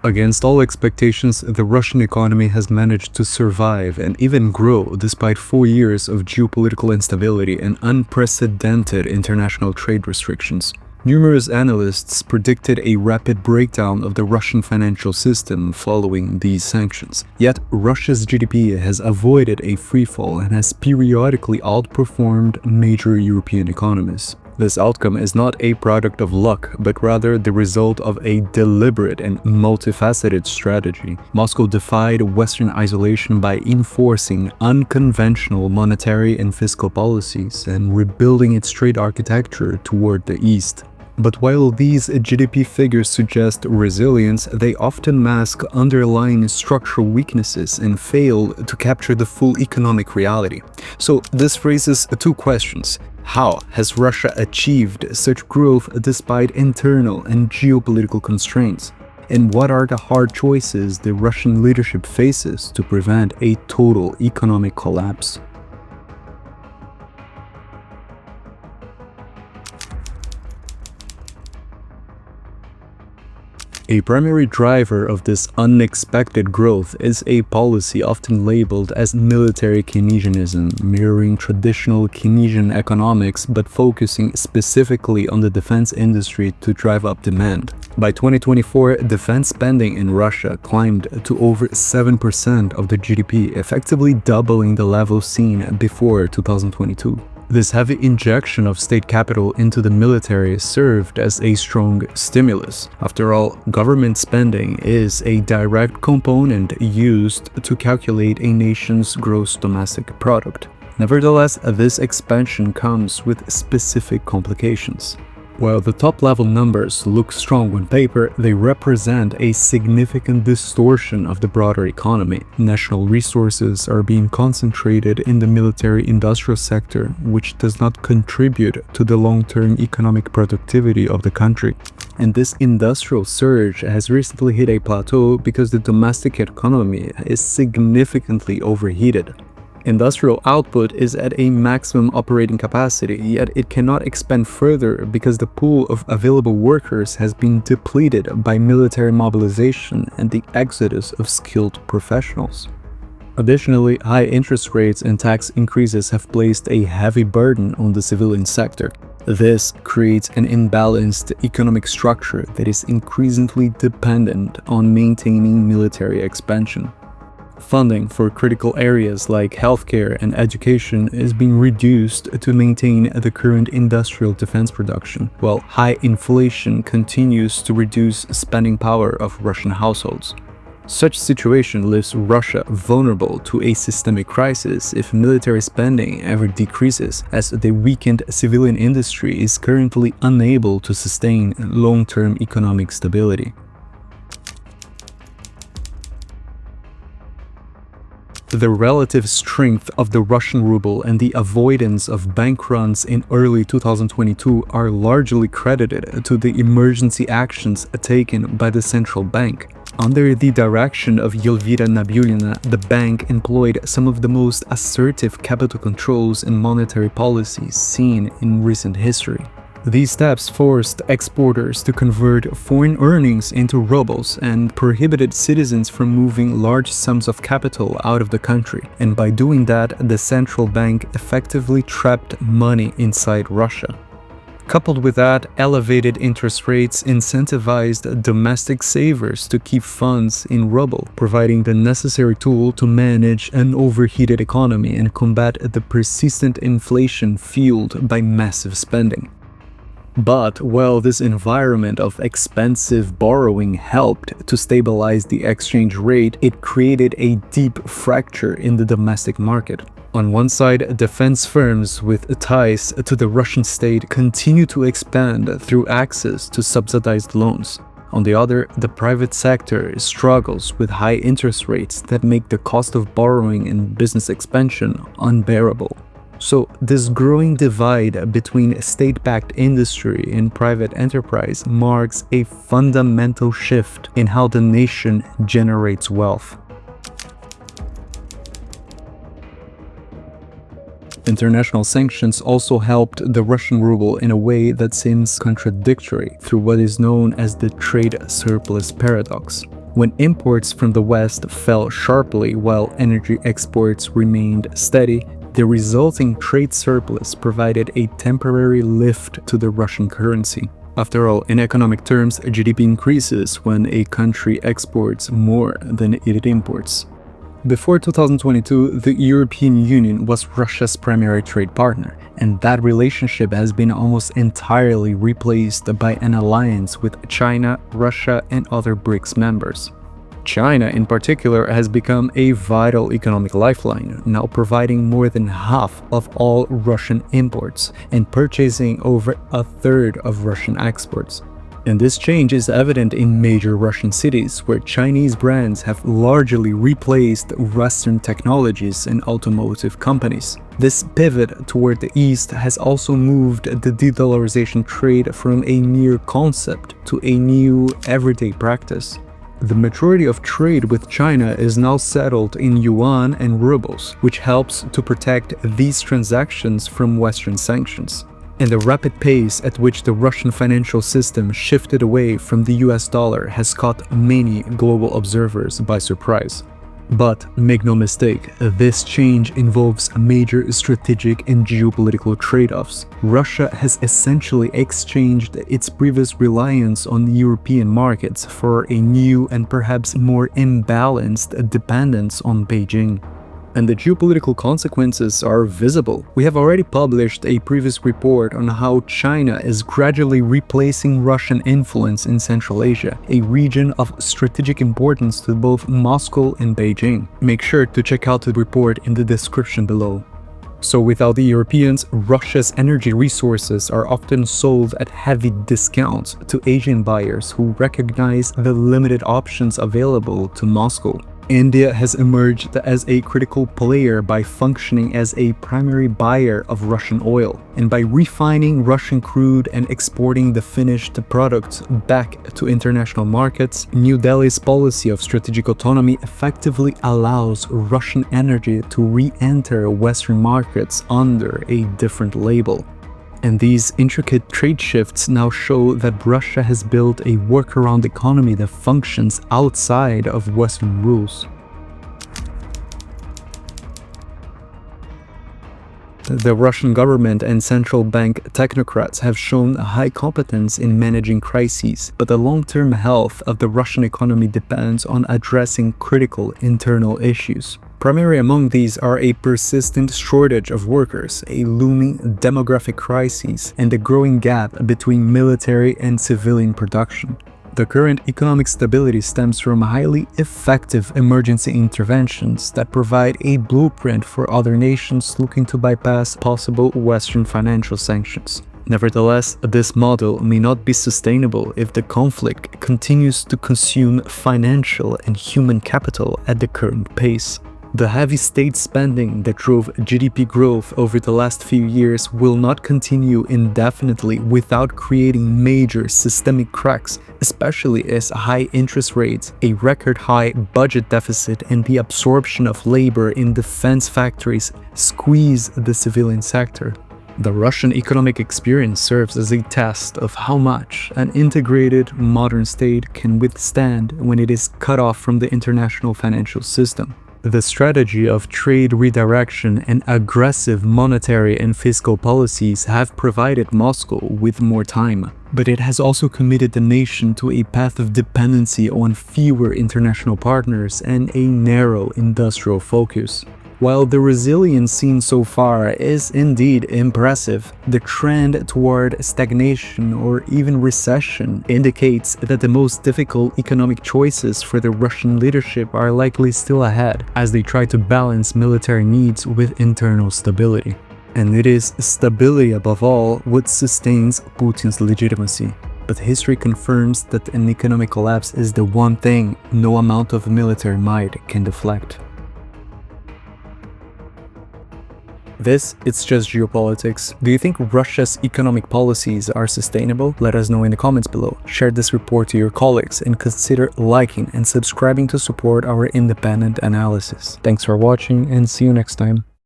Against all expectations, the Russian economy has managed to survive and even grow despite 4 years of geopolitical instability and unprecedented international trade restrictions. Numerous analysts predicted a rapid breakdown of the Russian financial system following these sanctions. Yet, Russia's GDP has avoided a freefall and has periodically outperformed major European economies. This outcome is not a product of luck, but rather the result of a deliberate and multifaceted strategy. Moscow defied Western isolation by enforcing unconventional monetary and fiscal policies and rebuilding its trade architecture toward the East. But while these GDP figures suggest resilience, they often mask underlying structural weaknesses and fail to capture the full economic reality. So this raises two questions. How has Russia achieved such growth despite internal and geopolitical constraints? And what are the hard choices the Russian leadership faces to prevent a total economic collapse? A primary driver of this unexpected growth is a policy often labeled as military Keynesianism, mirroring traditional Keynesian economics but focusing specifically on the defense industry to drive up demand. By 2024, defense spending in Russia climbed to over 7% of the GDP, effectively doubling the level seen before 2022. This heavy injection of state capital into the military served as a strong stimulus. After all, government spending is a direct component used to calculate a nation's gross domestic product. Nevertheless, this expansion comes with specific complications. While the top-level numbers look strong on paper, they represent a significant distortion of the broader economy. National resources are being concentrated in the military-industrial sector, which does not contribute to the long-term economic productivity of the country. And this industrial surge has recently hit a plateau because the domestic economy is significantly overheated. Industrial output is at a maximum operating capacity, yet it cannot expand further because the pool of available workers has been depleted by military mobilization and the exodus of skilled professionals. Additionally, high interest rates and tax increases have placed a heavy burden on the civilian sector. This creates an imbalanced economic structure that is increasingly dependent on maintaining military expansion. Funding for critical areas like healthcare and education is being reduced to maintain the current industrial defense production, while high inflation continues to reduce spending power of Russian households. Such situation leaves Russia vulnerable to a systemic crisis if military spending ever decreases, as the weakened civilian industry is currently unable to sustain long-term economic stability. The relative strength of the Russian ruble and the avoidance of bank runs in early 2022 are largely credited to the emergency actions taken by the central bank. Under the direction of Elvira Nabiullina, the bank employed some of the most assertive capital controls and monetary policies seen in recent history. These steps forced exporters to convert foreign earnings into rubles and prohibited citizens from moving large sums of capital out of the country. And by doing that, the central bank effectively trapped money inside Russia. Coupled with that, elevated interest rates incentivized domestic savers to keep funds in ruble, providing the necessary tool to manage an overheated economy and combat the persistent inflation fueled by massive spending. But while this environment of expensive borrowing helped to stabilize the exchange rate, it created a deep fracture in the domestic market. On one side, defense firms with ties to the Russian state continue to expand through access to subsidized loans. On the other, the private sector struggles with high interest rates that make the cost of borrowing and business expansion unbearable. So, this growing divide between state-backed industry and private enterprise marks a fundamental shift in how the nation generates wealth. International sanctions also helped the Russian ruble in a way that seems contradictory through what is known as the trade surplus paradox. When imports from the West fell sharply while energy exports remained steady, the resulting trade surplus provided a temporary lift to the Russian currency. After all, in economic terms, GDP increases when a country exports more than it imports. Before 2022, the European Union was Russia's primary trade partner, and that relationship has been almost entirely replaced by an alliance with China, Russia, and other BRICS members. China, in particular, has become a vital economic lifeline, now providing more than half of all Russian imports and purchasing over a third of Russian exports. And this change is evident in major Russian cities, where Chinese brands have largely replaced Western technologies and automotive companies. This pivot toward the East has also moved the de-dollarization trade from a mere concept to a new everyday practice. The majority of trade with China is now settled in yuan and rubles, which helps to protect these transactions from Western sanctions. And the rapid pace at which the Russian financial system shifted away from the US dollar has caught many global observers by surprise. But make no mistake, this change involves major strategic and geopolitical trade-offs. Russia has essentially exchanged its previous reliance on European markets for a new and perhaps more imbalanced dependence on Beijing. And the geopolitical consequences are visible. We have already published a previous report on how China is gradually replacing Russian influence in Central Asia, a region of strategic importance to both Moscow and Beijing. Make sure to check out the report in the description below. So without the Europeans, Russia's energy resources are often sold at heavy discounts to Asian buyers who recognize the limited options available to Moscow. India has emerged as a critical player by functioning as a primary buyer of Russian oil, and by refining Russian crude and exporting the finished products back to international markets. New Delhi's policy of strategic autonomy effectively allows Russian energy to re-enter Western markets under a different label. And these intricate trade shifts now show that Russia has built a workaround economy that functions outside of Western rules. The Russian government and central bank technocrats have shown high competence in managing crises, but the long-term health of the Russian economy depends on addressing critical internal issues. Primary among these are a persistent shortage of workers, a looming demographic crisis, and the growing gap between military and civilian production. The current economic stability stems from highly effective emergency interventions that provide a blueprint for other nations looking to bypass possible Western financial sanctions. Nevertheless, this model may not be sustainable if the conflict continues to consume financial and human capital at the current pace. The heavy state spending that drove GDP growth over the last few years will not continue indefinitely without creating major systemic cracks, especially as high interest rates, a record-high budget deficit, and the absorption of labor in defense factories squeeze the civilian sector. The Russian economic experience serves as a test of how much an integrated modern state can withstand when it is cut off from the international financial system. The strategy of trade redirection and aggressive monetary and fiscal policies have provided Moscow with more time, but it has also committed the nation to a path of dependency on fewer international partners and a narrow industrial focus. While the resilience seen so far is indeed impressive, the trend toward stagnation or even recession indicates that the most difficult economic choices for the Russian leadership are likely still ahead, as they try to balance military needs with internal stability. And it is stability above all what sustains Putin's legitimacy. But history confirms that an economic collapse is the one thing no amount of military might can deflect. This, it's just geopolitics. Do you think Russia's economic policies are sustainable? Let us know in the comments below. Share this report to your colleagues and consider liking and subscribing to support our independent analysis. Thanks for watching and see you next time.